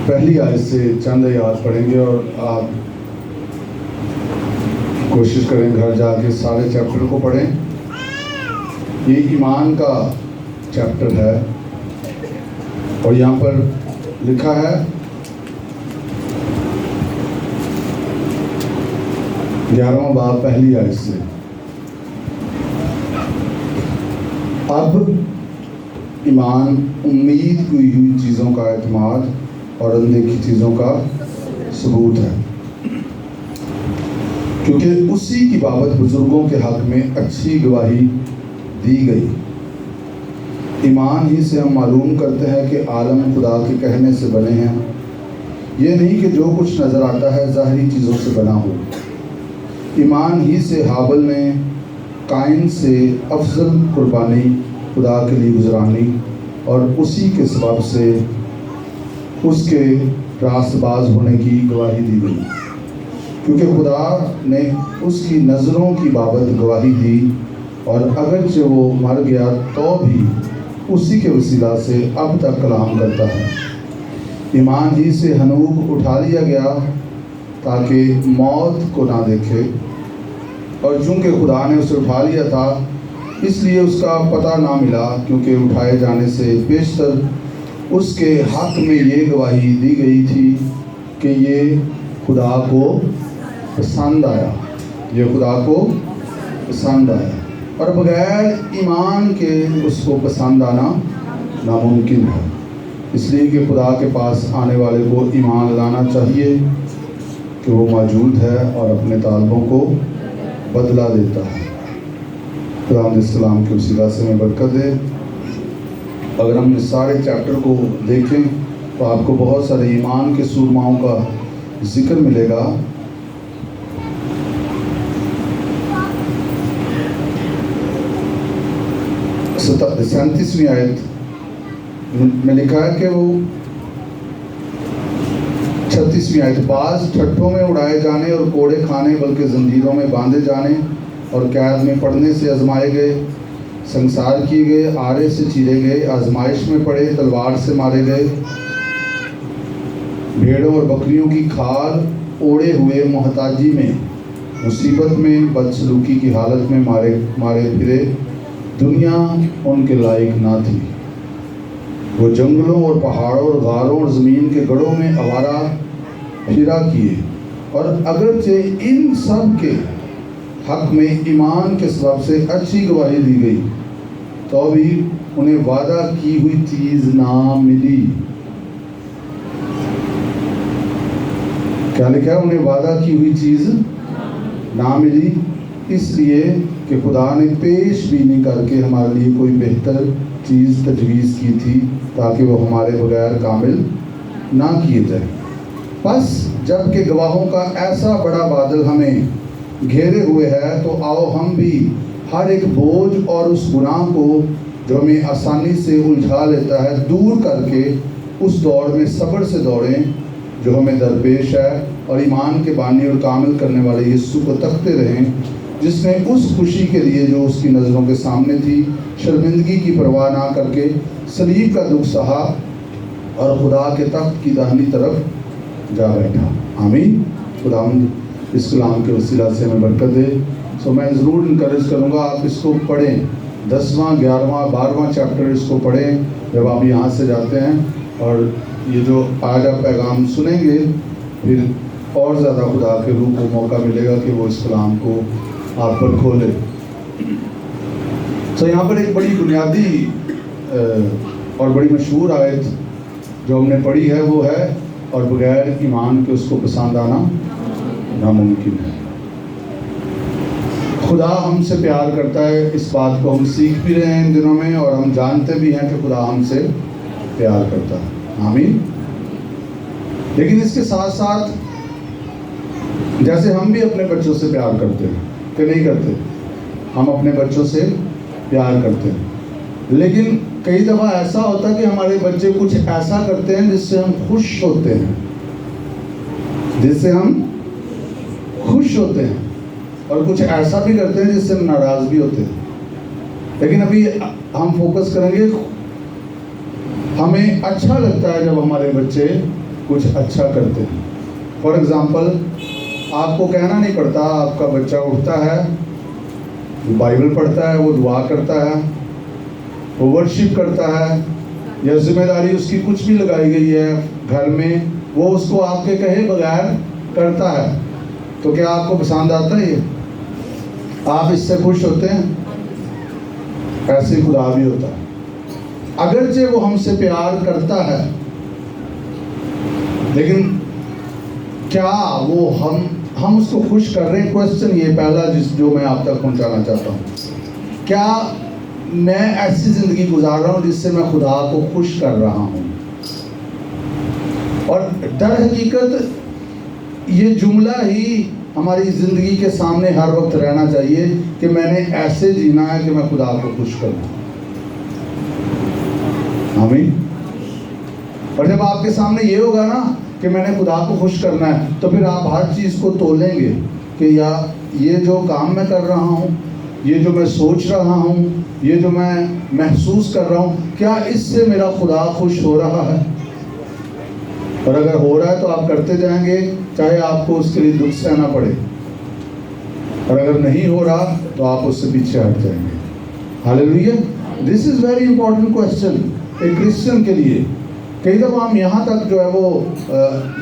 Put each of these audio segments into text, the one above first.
پہلی آیت سے چند آیات پڑھیں گے اور آپ کوشش کریں گھر جا کے سارے چیپٹر کو پڑھیں۔ یہ ایمان کا چیپٹر ہے اور یہاں پر لکھا ہے 11واں باب پہلی آیت سے، اب ایمان امید کی ہوئی چیزوں کا اعتماد اور اندیکھی چیزوں کا ثبوت ہے، کیونکہ اسی کی بابت بزرگوں کے حق میں اچھی گواہی دی گئی۔ ایمان ہی سے ہم معلوم کرتے ہیں کہ عالم خدا کے کہنے سے بنے ہیں، یہ نہیں کہ جو کچھ نظر آتا ہے ظاہری چیزوں سے بنا ہو۔ ایمان ہی سے حابل نے قائن سے افضل قربانی خدا کے لیے گزرانی اور اسی کے سبب سے اس کے راست باز ہونے کی گواہی دی گئی، کیونکہ خدا نے اس کی نظروں کی بابت گواہی دی، اور اگرچہ وہ مر گیا تو بھی اسی کے وسیلہ سے اب تک کلام کرتا ہے۔ ایمان ہی سے ہنوک اٹھا لیا گیا تاکہ موت کو نہ دیکھے، اور چونکہ خدا نے اسے اٹھا لیا تھا اس لیے اس کا پتہ نہ ملا، کیونکہ اٹھائے جانے سے بیشتر اس کے حق میں یہ گواہی دی گئی تھی کہ یہ خدا کو پسند آیا، یہ خدا کو پسند آیا، اور بغیر ایمان کے اس کو پسند آنا ناممکن ہے، اس لیے کہ خدا کے پاس آنے والے کو ایمان لانا چاہیے کہ وہ موجود ہے اور اپنے طالبوں کو بدلہ دیتا ہے۔ خدا علیہ السلام کے وسیلہ سے میں برکت دے۔ اگر ہم اس سارے چیپٹر کو دیکھیں تو آپ کو بہت سارے ایمان کے سورماؤں کا ذکر ملے گا۔ سینتیسویں آیت میں لکھا ہے کہ وہ 36ویں آیت، بعض ٹھٹھوں میں اڑائے جانے اور کوڑے کھانے بلکہ زنجیروں میں باندھے جانے اور قید میں پڑنے سے آزمائے گئے، سنسار کیے گئے، آرے سے چیرے گئے، آزمائش میں پڑے، تلوار سے مارے گئے، بھیڑوں اور بکریوں کی کھال اوڑے ہوئے، محتاجی میں، مصیبت میں، بدسلوکی کی حالت میں مارے پھرے، دنیا ان کے لائق نہ تھی۔ وہ جنگلوں اور پہاڑوں اور غاروں اور زمین کے گڑھوں میں آوارہ پھرا کیے، اور اگرچہ ان سب کے حق میں ایمان کے سبب سے اچھی گواہی دی گئی تو بھی انہیں وعدہ کی ہوئی چیز نہ ملی۔ کیا لکھا ہے؟ انہیں وعدہ کی ہوئی چیز نہ ملی، اس لیے کہ خدا نے پیش بینی کر کے ہمارے لیے کوئی بہتر چیز تجویز کی تھی تاکہ وہ ہمارے بغیر کامل نہ کیے جائے۔ بس جب کہ گواہوں کا ایسا بڑا بادل ہمیں گھیرے ہوئے ہے تو آؤ ہم بھی ہر ایک بوجھ اور اس گناہ کو جو ہمیں آسانی سے الجھا لیتا ہے دور کر کے اس دوڑ میں صبر سے دوڑیں جو ہمیں درپیش ہے، اور ایمان کے بانی اور کامل کرنے والے یسوع کو تکتے رہیں، جس نے اس خوشی کے لیے جو اس کی نظروں کے سامنے تھی شرمندگی کی پرواہ نہ کر کے صلیب کا دکھ سہا اور خدا کے تخت کی داہنی طرف جا بیٹھا۔ آمین۔ خداوند اس کلام کے وسیلہ سے ہمیں برکت دے۔ میں ضرور انکریج کروں گا آپ اس کو پڑھیں، 10واں 11واں 12واں چیپٹر اس کو پڑھیں جب آپ یہاں سے جاتے ہیں، اور یہ جو آج آپ پیغام سنیں گے پھر اور زیادہ خدا کے روح کو موقع ملے گا کہ وہ اس کلام کو آپ پر کھولے۔ یہاں پر ایک بڑی بنیادی اور بڑی مشہور آیت جو ہم نے پڑھی ہے وہ ہے، اور بغیر ایمان کے اس کو پسند آنا ناممکن ہے۔ خدا ہم سے پیار کرتا ہے، اس بات کو ہم سیکھ بھی رہے ہیں ان دنوں میں، اور ہم جانتے بھی ہیں کہ خدا ہم سے پیار کرتا ہے۔ آمین۔ لیکن اس کے ساتھ ساتھ جیسے ہم بھی اپنے بچوں سے پیار کرتے ہیں کہ نہیں کرتے، ہم اپنے بچوں سے پیار کرتے ہیں، لیکن کئی دفعہ ایسا ہوتا ہے کہ ہمارے بچے کچھ ایسا کرتے ہیں جس سے ہم خوش ہوتے ہیں، اور کچھ ایسا بھی کرتے ہیں جس سے ہم ناراض بھی ہوتے ہیں۔ لیکن ابھی ہم فوکس کریں گے، ہمیں اچھا لگتا ہے جب ہمارے بچے کچھ اچھا کرتے ہیں. فار ایگزامپل آپ کو کہنا نہیں پڑتا، آپ کا بچہ اٹھتا ہے، وہ بائبل پڑھتا ہے، وہ دعا کرتا ہے، وہ ورشپ کرتا ہے، یا ذمہ داری اس کی کچھ بھی لگائی گئی ہے گھر میں، وہ اس کو آپ کے کہے بغیر کرتا ہے، تو کیا آپ کو پسند آتا ہے یہ؟ آپ اس سے خوش ہوتے ہیں؟ ایسے خدا بھی ہوتا ہے. اگرچہ وہ ہم سے پیار کرتا ہے، لیکن کیا وہ ہم اس کو خوش کر رہے ہیں؟ کوشچن یہ پہلا جو میں آپ تک پہنچانا چاہتا ہوں، کیا میں ایسی زندگی گزار رہا ہوں جس سے میں خدا کو خوش کر رہا ہوں؟ اور در حقیقت یہ جملہ ہی ہماری زندگی کے سامنے ہر وقت رہنا چاہیے کہ میں نے ایسے جینا ہے کہ میں خدا کو خوش کروں. آمین. اور جب آپ کے سامنے یہ ہوگا نا کہ میں نے خدا کو خوش کرنا ہے، تو پھر آپ ہر چیز کو تولیں گے کہ یا یہ جو کام میں کر رہا ہوں، یہ جو میں سوچ رہا ہوں، یہ جو میں محسوس کر رہا ہوں، کیا اس سے میرا خدا خوش ہو رہا ہے؟ اور اگر ہو رہا ہے تو آپ کرتے جائیں گے، چاہے آپ کو اس کے لیے دکھ سہنا پڑے. اور اگر نہیں ہو رہا تو آپ اس سے پیچھے ہٹ جائیں گے. ہاللیلویا. دس از ویری امپورٹنٹ کوشچن ایک کرسچن کے لیے. کئی دفعہ ہم یہاں تک جو ہے وہ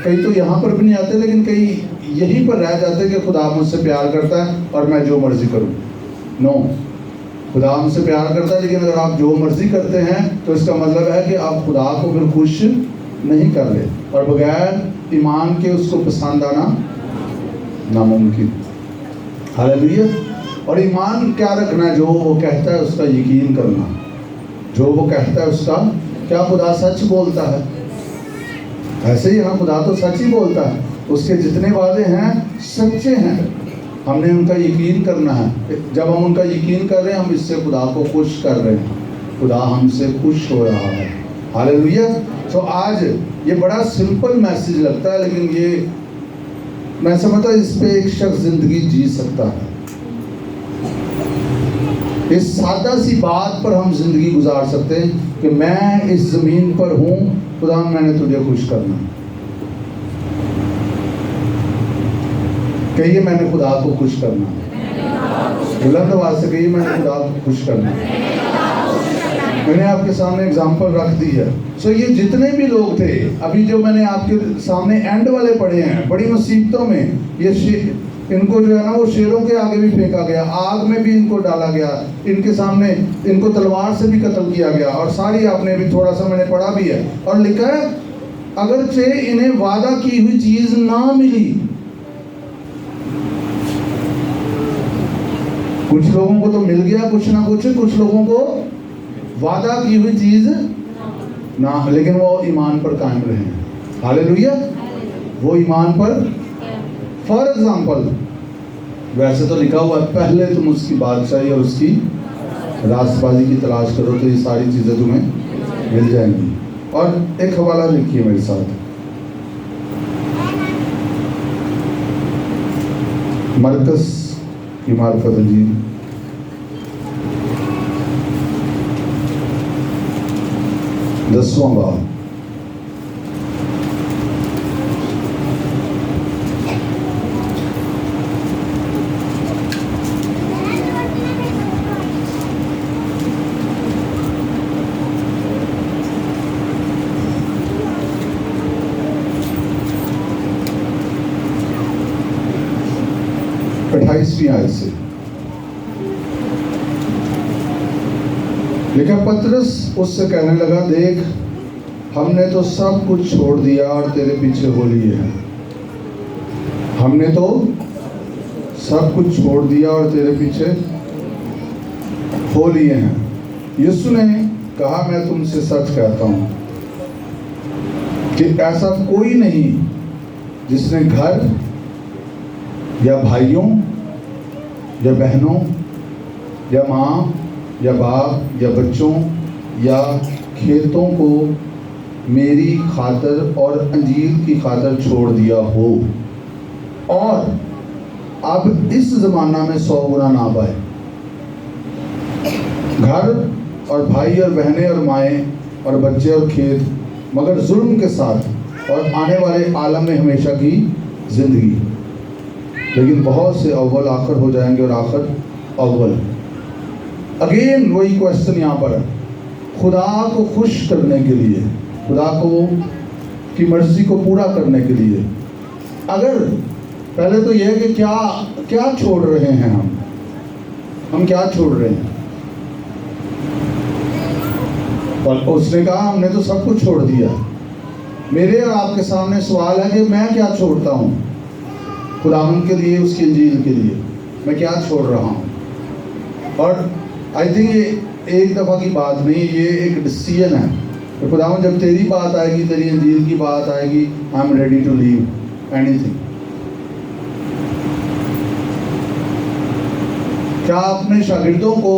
کئی تو یہاں پر بھی نہیں آتے، لیکن کئی یہیں پر رہ جاتے کہ خدا مجھ سے پیار کرتا ہے اور میں جو مرضی کروں. نو، خدا ہم سے پیار کرتا ہے، لیکن اگر آپ جو مرضی کرتے ہیں تو اس کا مطلب ہے کہ آپ خدا کو پھر خوش نہیں کر رہے، اور بغیر ایمان کے اس کو پسند آنا ناممکن. ہاللیلویا. اور ایمان کیا رکھنا ہے؟ جو وہ کہتا ہے اس کا یقین کرنا. جو وہ کہتا ہے اس کا، کیا خدا سچ بولتا ہے؟ ایسے ہی ہاں، خدا تو سچ ہی بولتا ہے، اس کے جتنے وعدے ہیں سچے ہیں. ہم نے ان کا یقین کرنا ہے. جب ہم ان کا یقین کر رہے ہیں، ہم اس سے خدا کو خوش کر رہے ہیں، خدا ہم سے خوش ہو رہا ہے. ہاللیلویا. تو آج یہ بڑا سمپل میسج لگتا ہے، لیکن یہ میں سمجھتا ہوں اس پہ ایک شخص زندگی جی سکتا ہے. اس سادہ سی بات پر ہم زندگی گزار سکتے ہیں کہ میں اس زمین پر ہوں، خدا میں نے تجھے خوش کرنا. کہیے میں نے خدا کو خوش کرنا. بلند آواز سے کہیے میں نے خدا کو خوش کرنا. میں نے آپ کے سامنے اگزامپل رکھ دی ہے. یہ جتنے بھی لوگ تھے ابھی جو میں نے آپ کے سامنے اینڈ والے پڑھے ہیں، بڑی مصیبتوں میں یہ ان کو جو ہے نا وہ شیروں کے آگے بھی پھینکا گیا، آگ میں بھی ان کو ڈالا گیا، ان کے سامنے ان کو تلوار سے بھی قتل کیا گیا. اور ساری آپ نے بھی تھوڑا سا میں نے پڑھا بھی ہے، اور لکھا ہے اگرچہ انہیں وعدہ کی ہوئی چیز نہ ملی. کچھ لوگوں کو تو مل گیا کچھ نہ کچھ لوگوں کو وعدہ کی ہوئی چیز نہ، لیکن وہ ایمان پر قائم رہے. ہاللیلویا. وہ ایمان پر. فار ایگزامپل ویسے تو لکھا ہوا ہے پہلے تم اس کی بادشاہی اور اس کی راست بازی کی تلاش کرو تو یہ ساری چیزیں تمہیں مل جائیں گی. اور ایک حوالہ لکھیے میرے ساتھ، مرکز کی معرفت انجیل 10واں باب. آیت سے لیکن پترس اس سے کہنے لگا، دیکھ ہم نے تو سب کچھ چھوڑ دیا اور تیرے پیچھے ہو لیے ہیں. ہم نے تو سب کچھ چھوڑ دیا اور تیرے پیچھے ہو لیے ہیں. یسوع نے کہا، میں تم سے سچ کہتا ہوں کہ ایسا کوئی نہیں جس نے گھر یا بھائیوں یا بہنوں یا ماں یا باپ یا بچوں یا کھیتوں کو میری خاطر اور انجیل کی خاطر چھوڑ دیا ہو اور اب اس زمانہ میں 100 گنا نہ پائے. گھر اور بھائی اور بہنیں اور مائیں اور بچے اور کھیت، مگر ظلم کے ساتھ اور آنے والے عالم میں ہمیشہ کی زندگی. لیکن بہت سے اول آخر ہو جائیں گے اور آخر اول. اگین وہی کوشچن یہاں پر ہے. خدا کو خوش کرنے کے لیے, خدا کو کی مرضی کو پورا کرنے کے لیے, اگر پہلے تو یہ ہے کہ کیا چھوڑ رہے ہیں ہم کیا چھوڑ رہے ہیں. اور اس نے کہا ہم نے تو سب کچھ چھوڑ دیا. میرے اور آپ کے سامنے سوال ہے کہ میں کیا چھوڑتا ہوں خداوند کے لیے, اس کی انجیل کے لیے میں کیا چھوڑ رہا ہوں. اور آئی تھنک یہ ایک دفعہ کی بات نہیں, یہ ایک ڈیسیژن ہے کہ خداوند جب تیری بات آئے گی, تیری انجیل کی بات آئے گی, I am ready to leave اینی تھنگ. کیا آپ نے شاگردوں کو,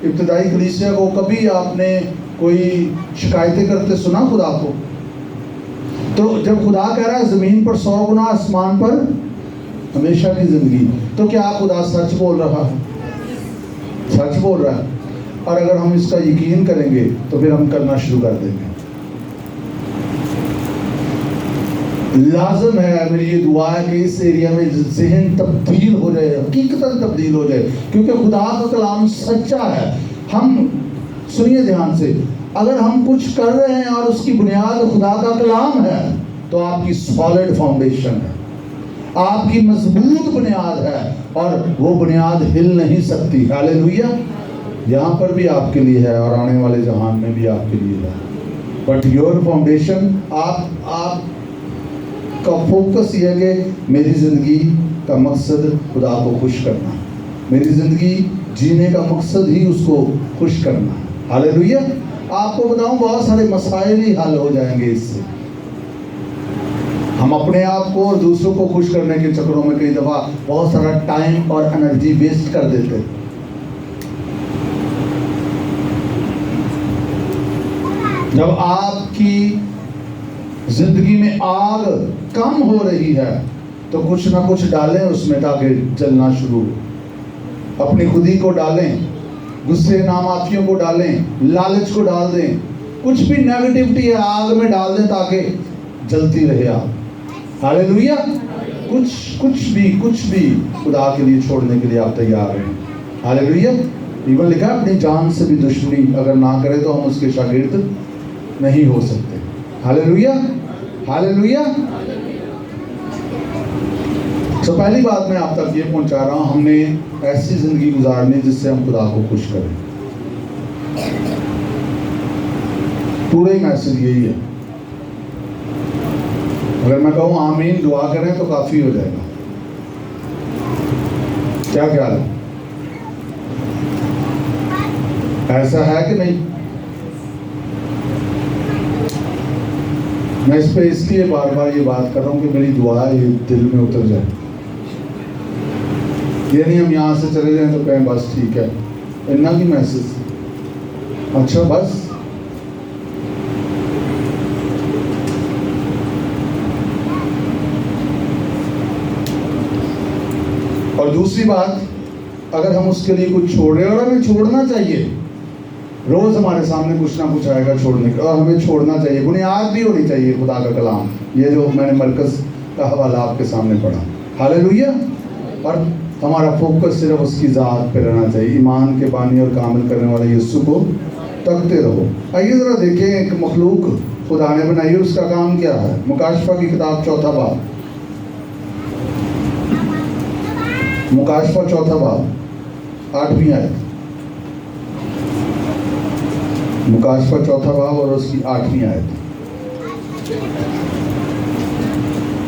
ابتدائی کلیسیا کو, کبھی آپ نے کوئی شکایتیں کرتے سنا خدا کو؟ تو جب خدا کہہ رہا ہے زمین پر 100 گنا, آسمان پر ہمیشہ کی زندگی, تو کیا خدا سچ بول رہا ہے؟ سچ بول رہا ہے. اور اگر ہم اس کا یقین کریں گے تو پھر ہم کرنا شروع کر دیں گے. لازم ہے, میری یہ دعا ہے کہ اس ایریا میں ذہن تبدیل ہو جائے, حقیقتاً تبدیل ہو جائے, کیونکہ خدا کا کلام سچا ہے. ہم سنیے دھیان سے, اگر ہم کچھ کر رہے ہیں اور اس کی بنیاد خدا کا کلام ہے تو آپ کی سالڈ فاؤنڈیشن ہے, آپ کی مضبوط بنیاد ہے, اور وہ بنیاد ہل نہیں سکتی. ہاللیلویا. یہاں پر بھی آپ کے لیے ہے اور آنے والے جہان میں بھی آپ کے لیے ہے. بٹ یور فاؤنڈیشن, آپ کا فوکس یہ ہے کہ میری زندگی کا مقصد خدا کو خوش کرنا, میری زندگی جینے کا مقصد ہی اس کو خوش کرنا. ہاللیلویا. آپ کو بتاؤں بہت سارے مسائل ہی حل ہو جائیں گے اس سے. ہم اپنے آپ کو اور دوسروں کو خوش کرنے کے چکروں میں کئی دفعہ بہت سارا ٹائم اور انرجی ویسٹ کر دیتے. جب آپ کی زندگی میں آگ کم ہو رہی ہے تو کچھ نہ کچھ ڈالیں اس میں تاکہ جلنا شروع ہو. اپنی خودی کو ڈالیں, غصے نامعافیوں کو ڈالیں, لالچ کو ڈال دیں, کچھ بھی نیگیٹیوٹی ہے آگ میں ڈال دیں تاکہ جلتی رہے آپ. ہاللیلویا. کچھ بھی خدا کے لیے چھوڑنے کے لیے آپ تیار ہیں. ہاللیلویا. ایون لکھا اپنی جان سے بھی دشمنی اگر نہ کرے تو ہم اس کے شاگرد نہیں ہو سکتے. ہاللیلویا. ہاللیلویا. تو پہلی بات میں آپ تک یہ پہنچا رہا ہوں, ہم نے ایسی زندگی گزارنی جس سے ہم خدا کو خوش کریں. پورا ہی میسج یہی ہے. اگر میں کہوں آمین دعا کریں تو کافی ہو جائے گا. کیا خیال ہے؟ ایسا ہے کہ نہیں؟ میں اس پہ اس لیے بار بار یہ بات کر رہا ہوں کہ میری دعا یہ دل میں اتر جائے. یہ نہیں ہم یہاں سے چلے جائیں تو کہیں بس ٹھیک ہے اتنا کی میسج, اچھا بس. اور دوسری بات, اگر ہم اس کے لیے کچھ چھوڑ رہے ہیں, اور ہمیں چھوڑنا چاہیے, روز ہمارے سامنے کچھ نہ کچھ آئے گا چھوڑنے کا, اور ہمیں چھوڑنا چاہیے. بنیاد بھی ہونی چاہیے خدا کا کلام, یہ جو میں نے مرکز کا حوالہ آپ کے سامنے پڑھا. ہاللیلویا. اور ہمارا فوکس صرف اس کی ذات پہ رہنا چاہیے. ایمان کے بانی اور کامل کرنے والے یسوع کو تکتے رہو. آئیے ذرا دیکھیں ایک مخلوق خدا نے بنائی, اس کا کام کیا ہے. مکاشفہ کی کتاب 4 باب, مکاشفہ 4 باب 8ویں آیت. مکاشفہ 4 باب اور اس کی 8ویں آیت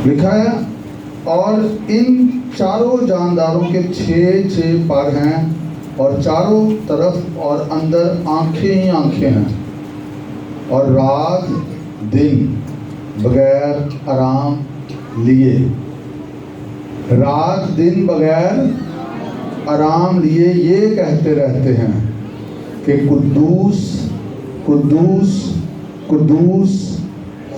لکھا ہے, اور ان چاروں جانداروں کے 6 پر ہیں, اور چاروں طرف اور اندر آنکھیں ہی آنکھیں ہیں, اور رات دن بغیر آرام لیے, رات دن بغیر آرام لیے یہ کہتے رہتے ہیں کہ قدوس قدوس قدوس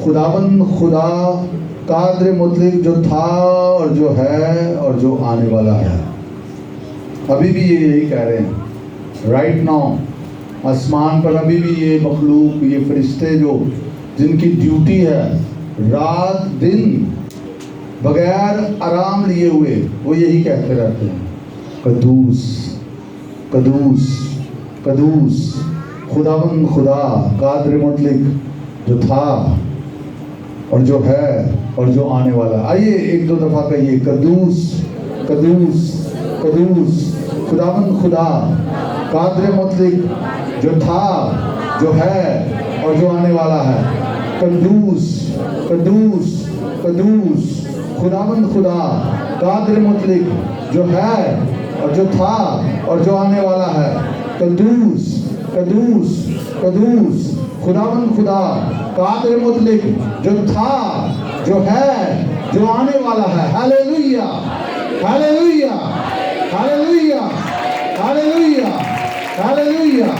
خداوند خدا قادر مطلق, جو تھا اور جو ہے اور جو آنے والا ہے. ابھی بھی یہ یہی کہہ رہے ہیں رائٹ ناؤ. آسمان پر ابھی بھی یہ مخلوق, یہ فرشتے جو جن کی ڈیوٹی ہے رات دن بغیر آرام لیے ہوئے وہ یہی کہتے رہتے ہیں، قدوس قدوس قدوس خداوند خدا قادر مطلق، جو تھا اور جو ہے اور جو آنے والا۔ آئیے ایک دو دفعہ کہیے، قدوس قدوس قدوس خداوند خدا قادر مطلق، جو تھا جو ہے اور جو آنے والا ہے۔ قدوس قدوس قدوس خداوند خدا قادر مطلق، جو ہے اور جو تھا اور جو آنے والا ہے۔ قدوس قدوس قدوس خداوند خدا قادر مطلق، جو تھا جو ہے جو آنے والا ہے۔ ہاللیلویہ ہاللیلویہ ہاللیلویہ ہاللیلویہ ہاللیلویہ۔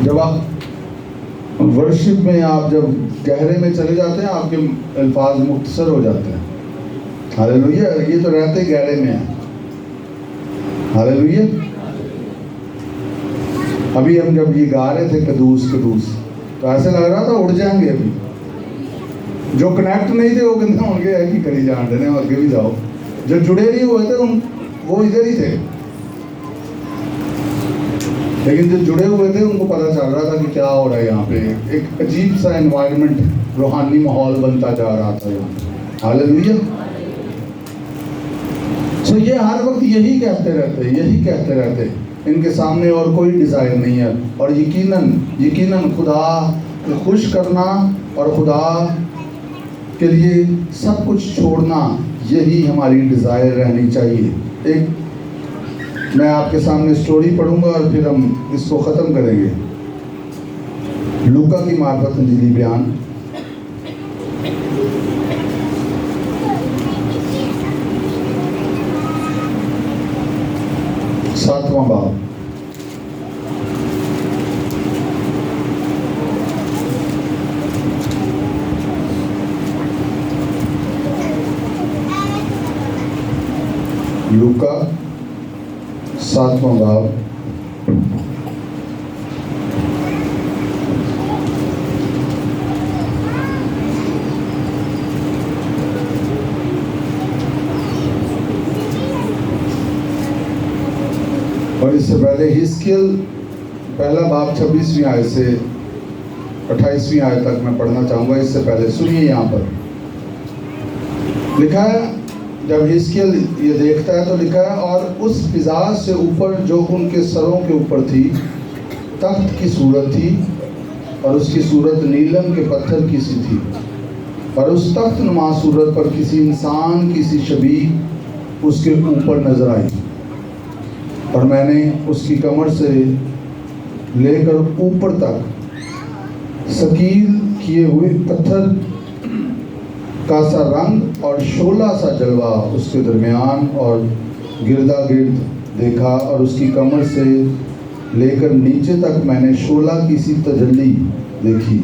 جب آپ ورشپ میں آپ جب گہرے میں چلے جاتے ہیں، آپ کے الفاظ مختصر ہو جاتے ہیں۔ ہاللیلویہ، یہ تو رہتے گہرے میں ہیں۔ ہاللیلویہ۔ ابھی ہم جب یہ گا رہے تھے قدوس قدوس، تو ایسے لگ رہا تھا اڑ جائیں گے ابھی۔ جو کنیکٹ نہیں تھے وہ کہتے ہیں ان کے ایک ہی کری جان دینے، آگے بھی جاؤ۔ جو جڑے نہیں ہوئے تھے وہ ادھر ہی تھے، لیکن جو جڑے ہوئے تھے ان کو پتہ چل رہا تھا کہ کیا ہو رہا ہے یہاں پہ۔ ایک عجیب سا انوائرمنٹ، روحانی ماحول بنتا جا رہا تھا یہاں پہ۔ ہاللیلویہ۔ سو یہ ہر وقت یہی کہتے رہتے، یہی کہتے رہتے، ان کے سامنے اور کوئی ڈیزائر نہیں ہے۔ اور یقیناً خدا کو خوش کرنا اور خدا کے لیے سب کچھ چھوڑنا، یہی ہماری ڈیزائر رہنی چاہیے۔ ایک میں آپ کے سامنے سٹوری پڑھوں گا اور پھر ہم اس کو ختم کریں گے۔ لوکا کی معرفت انجیلی بیان، ساتواں باب۔ لوکا 7واں باب، اور اس سے پہلے حزقیل پہلا باب 26ویں آیت سے 28ویں آیت تک میں پڑھنا چاہوں گا۔ اس سے پہلے سنیے، یہاں پر لکھا ہے، جب حزقیل یہ دیکھتا ہے تو لکھا ہے، اور اس فضا سے اوپر جو ان کے سروں کے اوپر تھی تخت کی صورت تھی، اور اس کی صورت نیلم کے پتھر کی سی تھی، اور اس تخت نما صورت پر کسی انسان کی سی شبیہ اس کے اوپر نظر آئی، اور میں نے اس کی کمر سے لے کر اوپر تک ثقیل کیے ہوئے پتھر کا سا رنگ اور شعلہ سا جلوہ اس کے درمیان اور گردا گرد دیکھا، اور اس کی کمر سے لے کر نیچے تک میں نے شعلہ کی سی تجلی دیکھی،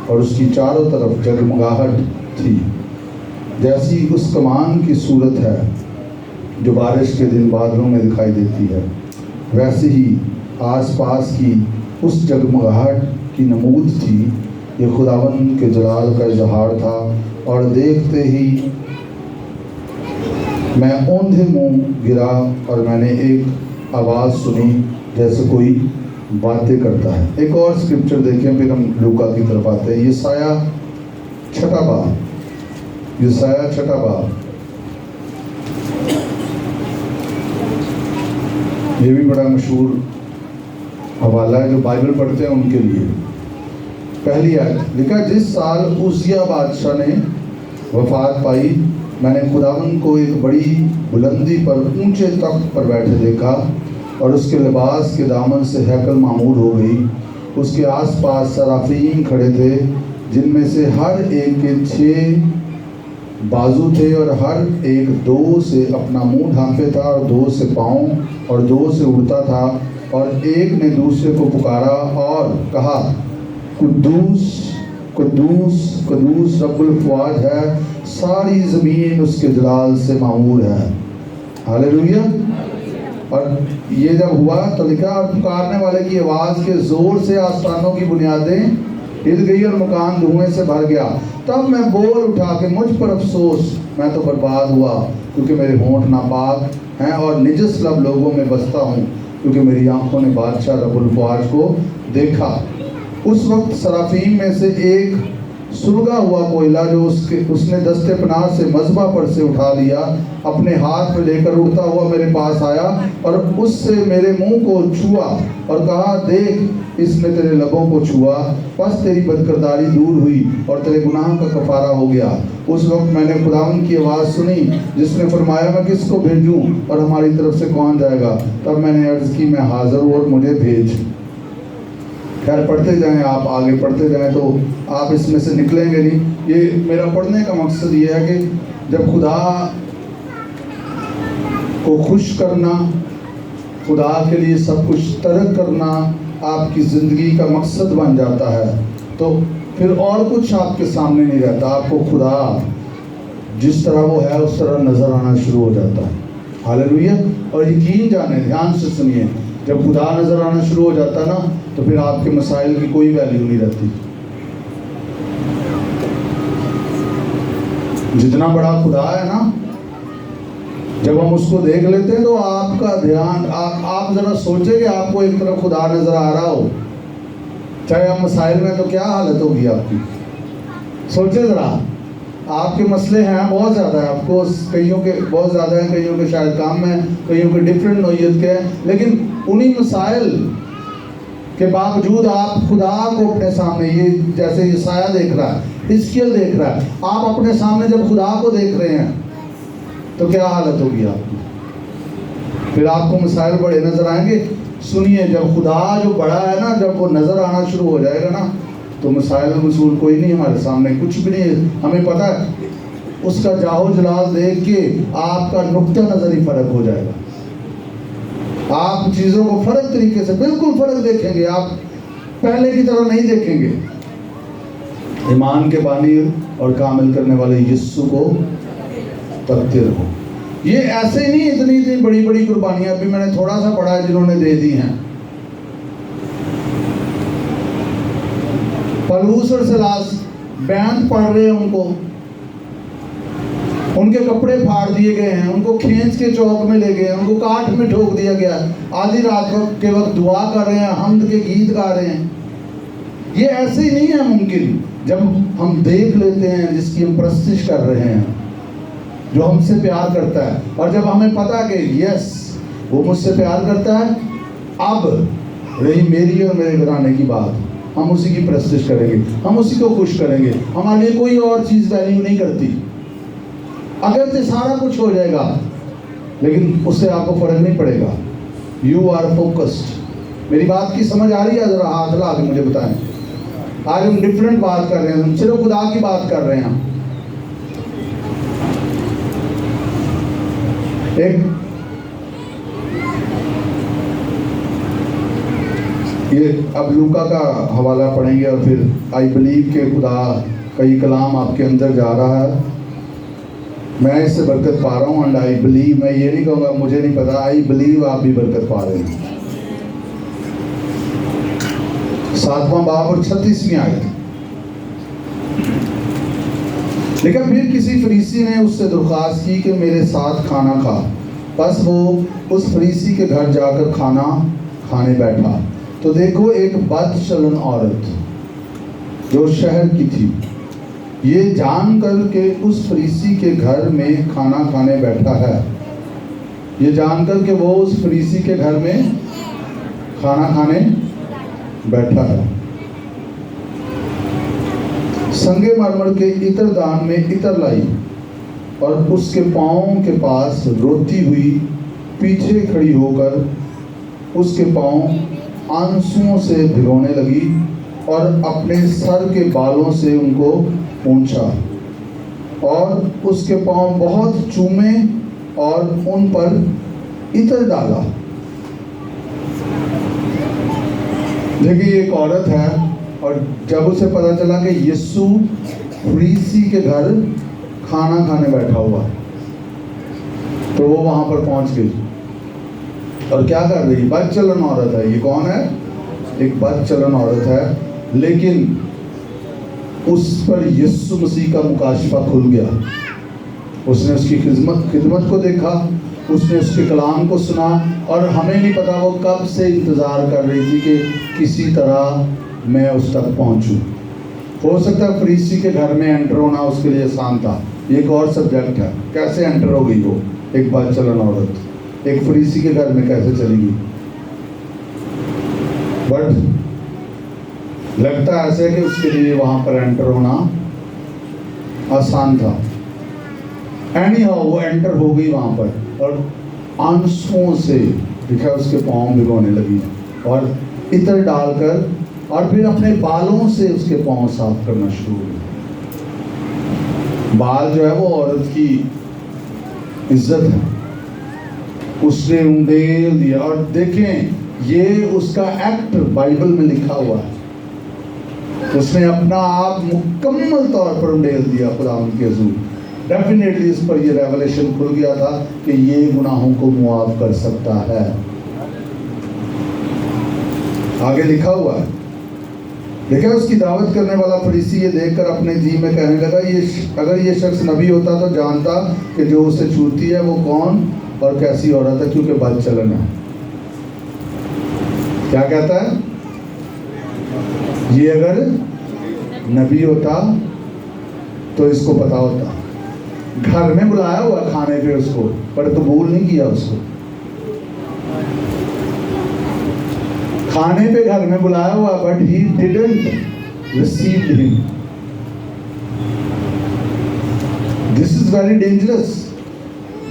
اور اس کی چاروں طرف جگمگاہٹ تھی، جیسی اس کمان کی صورت ہے جو بارش کے دن بادلوں میں دکھائی دیتی ہے، ویسے ہی آس پاس کی اس جگمگاہٹ کی نمود تھی۔ یہ خداوند کے جلال کا اظہار تھا، اور دیکھتے ہی میں اوندھے منہ گرا، اور میں نے ایک آواز سنی جیسے کوئی باتیں کرتا ہے۔ ایک اور اسکرپچر دیکھیں، پھر ہم لوکا کی طرف آتے ہیں۔ یسایہ 6 باب، یسایہ 6 باب، یہ بھی بڑا مشہور حوالہ ہے جو بائبل پڑھتے ہیں ان کے لیے۔ پہلی آیت لکھا، جس سال عزیہ بادشاہ نے وفات پائی، میں نے خداوند کو ایک بڑی بلندی پر اونچے تخت پر بیٹھے دیکھا، اور اس کے لباس کے دامن سے ہیکل معمور ہو گئی۔ اس کے آس پاس صرافین کھڑے تھے، جن میں سے ہر ایک کے 6 بازو تھے، اور ہر ایک 2 سے اپنا منہ ڈھانپے تھا، اور 2 سے پاؤں، اور 2 سے اڑتا تھا، اور ایک نے دوسرے کو پکارا اور کہا، قدوس قدوس قدوس رب الافواج ہے، ساری زمین اس کے جلال سے معمور ہے۔ ہاللیلویہ۔ اور یہ جب ہوا تو لکھا اور پکارنے والے کی آواز کے زور سے آسمانوں کی بنیادیں ہل گئی اور مکان دھوئیں سے بھر گیا. تب میں بول اٹھا کہ مجھ پر افسوس، میں تو برباد ہوا، کیونکہ میرے ہونٹ ناپاک ہیں اور نجس لب لوگوں میں بستا ہوں، کیونکہ میری آنکھوں نے بادشاہ رب الفواج کو دیکھا. اس وقت سرافیم میں سے ایک سلگا ہوا کوئلہ جو اس نے دست پناہ سے مذبح پر سے اٹھا لیا اپنے ہاتھ میں لے کر اڑتا ہوا میرے پاس آیا اور اس سے میرے منہ کو چھوا اور کہا، دیکھ اس نے تیرے لبوں کو چھوا، پس تیری بدکرداری دور ہوئی اور تیرے گناہ کا کفارہ ہو گیا. اس وقت میں نے خداوند کی آواز سنی جس نے فرمایا، میں کس کو بھیجوں اور ہماری طرف سے کون جائے گا؟ تب میں نے عرض کی، میں حاضر ہوں اور مجھے بھیج. خیر پڑھتے جائیں، آپ آگے پڑھتے جائیں تو آپ اس میں سے نکلیں گے نہیں. یہ میرا پڑھنے کا مقصد یہ ہے کہ جب خدا کو خوش کرنا، خدا کے لیے سب کچھ ترک کرنا آپ کی زندگی کا مقصد بن جاتا ہے تو پھر اور کچھ آپ کے سامنے نہیں رہتا. آپ کو خدا جس طرح وہ ہے اس طرح نظر آنا شروع ہو جاتا ہے. ہاللیلویا. اور یقین جانیں، دھیان سے سنیے، جب خدا نظر آنا شروع ہو جاتا نا تو پھر آپ کے مسائل کی کوئی ویلیو نہیں رہتی. جتنا بڑا خدا ہے نا، جب ہم اس کو دیکھ لیتے ہیں تو آپ کا دھیان، آپ ذرا سوچیں کہ آپ کو ایک طرف خدا نظر آ رہا ہو، چاہے آپ مسائل میں، تو کیا حالت ہوگی آپ کی. سوچیں ذرا، آپ کے مسئلے ہیں بہت زیادہ ہیں، آپ کو کئیوں کے بہت زیادہ ہیں، کئیوں کے شاید کام ہیں، کئیوں کے ڈفرینٹ نوعیت کے ہیں، لیکن انہی مسائل کے باوجود آپ خدا کو اپنے سامنے، یہ جیسے یسایہ دیکھ رہا ہے، حزقیل دیکھ رہا ہے، آپ اپنے سامنے جب خدا کو دیکھ رہے ہیں تو کیا حالت ہوگی آپ کی. پھر آپ کو مسائل بڑے نظر آئیں گے. سنیے، جب خدا جو بڑا ہے نا، جب وہ نظر آنا شروع ہو جائے گا نا تو مسائل مسئول کوئی نہیں ہمارے سامنے، کچھ بھی نہیں. ہمیں پتہ ہے اس کا جاہو جلال دیکھ کے آپ کا نقطہ نظر ہی فرق ہو جائے گا. آپ چیزوں کو فرق طریقے سے، بالکل فرق دیکھیں گے، آپ پہلے کی طرح نہیں دیکھیں گے. ایمان کے بانی اور کامل کرنے والے یسوع کو تکتے رہو. یہ ایسے نہیں اتنی بڑی بڑی قربانیاں بھی میں نے تھوڑا سا پڑھا ہے جنہوں نے دے دی ہیں. پلوس اور سلاس بیعت پڑھ رہے ہیں، ان کے کپڑے پھاڑ دیے گئے ہیں، ان کو کھینچ کے چوک میں لے گئے ہیں، ان کو کاٹ میں ٹھوک دیا گیا. آدھی رات کے وقت دعا کر رہے ہیں، حمد کے گیت گا رہے ہیں. یہ ایسے ہی نہیں ہے ممکن. جب ہم دیکھ لیتے ہیں جس کی ہم پرستش کر رہے ہیں، جو ہم سے پیار کرتا ہے، اور جب ہمیں پتا کہ یس وہ مجھ سے پیار کرتا ہے، اب رہی میری اور میرے گھرانے کی بات، ہم اسی کی پرستش کریں گے، ہم اسی کو خوش کریں گے. ہمارے لیے کوئی اور چیز ویلیو نہیں کرتی. اگر تو سارا کچھ ہو جائے گا لیکن اس سے آپ کو فرق نہیں پڑے گا. You are focused. میری بات کی سمجھ آ رہی ہے؟ ذرا ہاتھ لا کے مجھے بتائیں. آج ہم ڈفرینٹ بات کر رہے ہیں، ہم صرف خدا کی بات کر رہے ہیں. ایک یہ اب لوکا کا حوالہ پڑھیں گے اور پھر آئی بلیو کہ خدا کا یہ کلام آپ کے اندر جا رہا ہے. میں اس سے برکت پا رہا ہوں، اینڈ آئی بلیو، میں یہ نہیں کہوں گا مجھے نہیں پتا، آئی بلیو آپ بھی برکت پا رہے ہیں. 7واں باب اور 36ویں آیت. لیکن پھر کسی فریسی نے اس سے درخواست کی کہ میرے ساتھ کھانا کھا. پس وہ اس فریسی کے گھر جا کر کھانا کھانے بیٹھا. تو دیکھو ایک بد چلن عورت جو شہر کی تھی، یہ جان کر کہ اس فریسی کے گھر میں کھانا کھانے بیٹھا ہے، یہ جان کر کہ وہ اس فریسی کے گھر میں کھانا کھانے بیٹھا ہے، سنگے مرمر کے عطر دان میں عطر لائی اور اس کے پاؤں کے پاس روتی ہوئی پیچھے کھڑی ہو کر اس کے پاؤں آنسوؤں سے بھگونے لگی اور اپنے سر کے بالوں سے ان کو پونچھا اور اس کے پاؤں بہت چومے اور ان پر عطر ڈالا. دیکھیے ایک عورت ہے اور جب اسے پتا چلا کہ یسوع فریسی کے گھر کھانا کھانے بیٹھا ہوا تو وہ وہاں پر پہنچ گئی اور کیا کر رہی ہے؟ بد چلن عورت ہے. یہ کون ہے؟ ایک بد چلن عورت ہے. لیکن اس پر یسوع مسیح کا مکاشفہ کھل گیا. اس نے اس کی خدمت کو دیکھا، اس نے اس کے کلام کو سنا، اور ہمیں نہیں پتا وہ کب سے انتظار کر رہی تھی کہ کسی طرح میں اس تک پہنچوں. ہو سکتا ہے فریسی کے گھر میں انٹر ہونا اس کے لیے آسان تھا. یہ ایک اور سبجیکٹ ہے، کیسے انٹر ہو گئی وہ ایک بد چلن عورت ایک فریسی کے گھر میں کیسے چلی گئی. بٹ لگتا ایسے کہ اس کے لیے وہاں پر انٹر ہونا آسان تھا. اینی ہاؤ وہ انٹر ہو گئی وہاں پر، اور آنسوؤں سے دیکھا اس کے پاؤں بھگونے لگی، اور عطر ڈال کر اور پھر اپنے بالوں سے اس کے پاؤں صاف کرنا شروع ہو. بال جو ہے وہ عورت کی عزت ہے. اس نے انڈیل دیا، اور دیکھیں یہ اس کا ایکٹ بائبل میں لکھا ہوا ہے. اس نے اپنا آپ مکمل طور پر انڈیل دیا خدا ان کے حضور. ڈیفینیٹلی اس پر یہ ریولیشن کھل گیا تھا کہ یہ گناہوں کو معاف کر سکتا ہے. آگے لکھا ہوا ہے. دیکھیں اس کی دعوت کرنے والا فریسی یہ دیکھ کر اپنے جی میں کہنے لگا، اگر یہ شخص نبی ہوتا تو جانتا کہ جو اسے چھوتی ہے وہ کون اور کیسی عورت ہے، کیونکہ بد چلن ہے. کیا کہتا ہے؟ یہ اگر نبی ہوتا تو اس کو پتا ہوتا. گھر میں بلایا ہوا کھانے پہ اس کو، پر قبول نہیں کیا اس کو. کھانے پہ گھر میں بلایا ہوا، بٹ ہی ڈیڈنٹ ریسیوڈ ہم. دس از ویری ڈینجرس.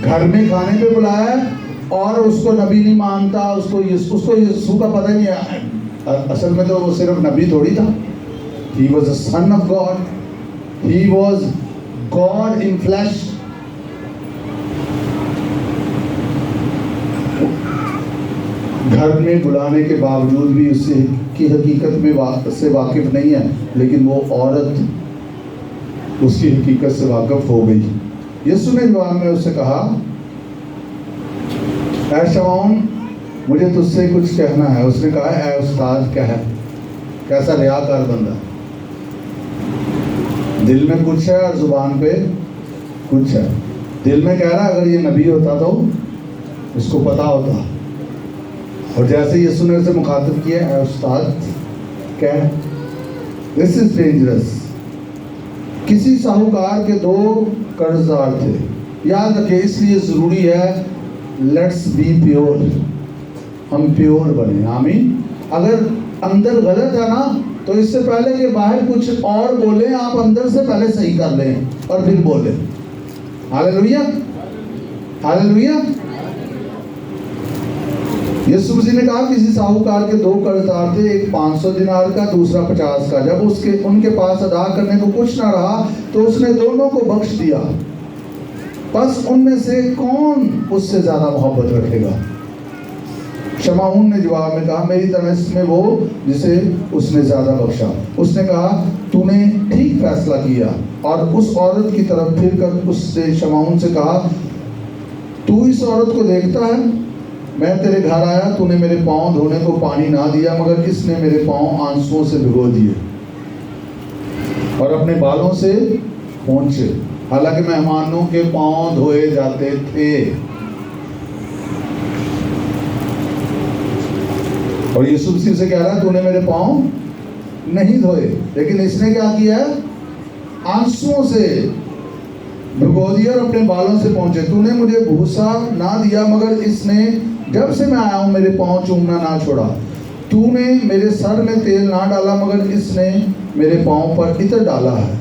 گھر میں کھانے پہ بلایا اور اس کو نبی نہیں مانتا. اس کو یسوع کا پتہ نہیں ہے. اصل میں تو وہ صرف نبی تھوڑی تھا. He was a son of God. He was God in flesh. گھر میں بلانے کے باوجود بھی اس کی حقیقت میں سے واقف نہیں ہے، لیکن وہ عورت اس کی حقیقت سے واقف ہو گئی. یسوع نے جواب میں اس سے کہا، اے شمعون مجھے تجھ سے کچھ کہنا ہے. اس نے کہا، اے استاد کیا ہے؟ کیسا ریاکار بندہ. دل میں کچھ ہے اور زبان پہ کچھ ہے. دل میں کہہ رہا اگر یہ نبی ہوتا تو اس کو پتا ہوتا. اور جیسے یسوع نے اسے مخاطب کیا، اے استاد کیا ہے؟ دس از ڈینجرس. کسی ساہوکار کے 2 قرض دار تھے. یاد رکھیں اس لیے ضروری ہے لیٹس بی پیور. ہم پیور بنے. آمین. اگر اندر غلط ہے نا تو اس سے پہلے کہ باہر کچھ اور بولیں، آپ اندر سے پہلے صحیح کر لیں اور پھر بولیں. ہاللیلویا ہاللیلویا. یسوع مسیح نے کہا کسی ساہوکار کے 2 قرض دار تھے، ایک 500 دینار کا، دوسرا 50 کا. جب ان کے پاس ادا کرنے کو کچھ نہ رہا تو اس نے دونوں کو بخش دیا. بس ان میں سے کون اس سے زیادہ محبت رکھے گا؟ شمعون نے جواب میں کہا، میری طرف میں وہ جسے اس نے زیادہ بخشا. اس نے کہا، تو نے ٹھیک فیصلہ کیا. اور اس عورت کی طرف پھر کر اس سے شمعون سے کہا، تو اس عورت کو دیکھتا ہے؟ میں تیرے گھر آیا، تو نے میرے پاؤں دھونے کو پانی نہ دیا، مگر اس نے میرے پاؤں آنسوؤں سے بھگو دیے اور اپنے بالوں سے پونچھے. حالانکہ مہمانوں کے پاؤں دھوئے جاتے تھے. اور یسوع مسیح سے کہہ رہا ہے تو نے میرے پاؤں نہیں دھوئے، لیکن اس نے کیا کیا ہے؟ آنسوؤں سے بھگو دیا اور اپنے بالوں سے پہنچے. تو نے مجھے بھوسا نہ دیا، مگر اس نے جب سے میں آیا ہوں میرے پاؤں چومنا نہ چھوڑا. تو نے میرے سر میں تیل نہ ڈالا، مگر اس نے میرے پاؤں پر عطر ڈالا ہے.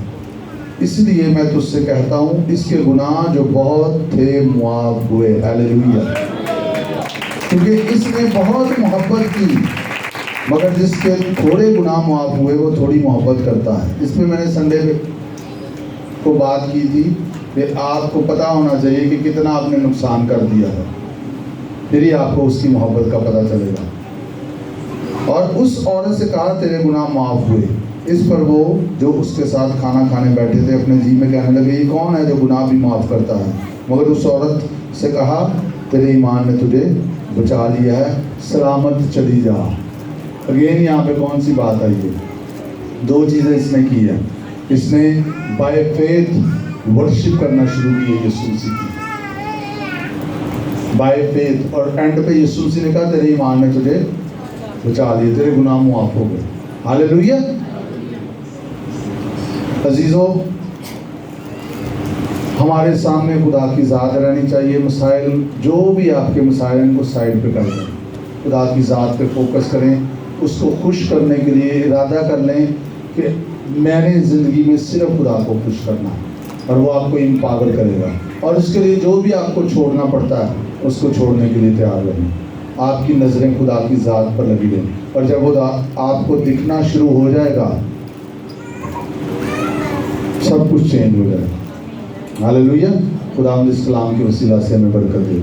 اس لیے میں تجھ سے کہتا ہوں اس کے گناہ جو بہت تھے معاف ہوئے. ہاللیلویا. کیونکہ اس نے بہت محبت کی، مگر جس کے تھوڑے گناہ معاف ہوئے وہ تھوڑی محبت کرتا ہے. اس پہ میں نے سنڈے کو بات کی تھی کہ آپ کو پتہ ہونا چاہیے کہ کتنا آپ نے نقصان کر دیا ہے، پھر ہی آپ کو اس کی محبت کا پتہ چلے گا. اور اس عورت سے کہا تیرے گناہ معاف ہوئے. اس پر وہ جو اس کے ساتھ کھانا کھانے بیٹھے تھے اپنے جی میں کہنے لگے، یہ کون ہے جو گناہ بھی معاف کرتا ہے؟ مگر اس عورت سے کہا تیرے ایمان نے تجھے بچا لیا ہے، سلامت چلی جا۔ اگین یہاں پہ کون سی بات آئی ہے؟ دو چیزیں اس نے کی ہے۔ اس نے بائی فیتھ ورشپ کرنا شروع کی ہے یسوع مسیح کی، بائی فیتھ، اور اینڈ پہ یسوع مسیح نے کہا تیرے ایمان نے تجھے بچا لیا، تیرے گناہ معاف ہو گئے۔ ہاللیلویہ۔ عزیزو، ہمارے سامنے خدا کی ذات رہنی چاہیے۔ مسائل جو بھی آپ کے مسائل ان کو سائڈ پہ کر دیں، خدا کی ذات پہ فوکس کریں، اس کو خوش کرنے کے لیے ارادہ کر لیں کہ میں نے زندگی میں صرف خدا کو خوش کرنا ہے، اور وہ آپ کو امپاور کرے گا، اور اس کے لیے جو بھی آپ کو چھوڑنا پڑتا ہے اس کو چھوڑنے کے لیے تیار رہیں۔ آپ کی نظریں خدا کی ذات پر لگی رہیں، اور جب خدا آپ کو دکھنا شروع ہو جائے گا سب کچھ چینج ہو جائے گا۔ ہاللیلویہ۔ خدا اس کلام کے وسیلہ سے ہمیں برکت دے۔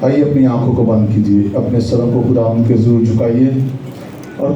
آئیے اپنی آنکھوں کو بند کیجیے، اپنے سروں کو خدا کے حضور جھکائیے اور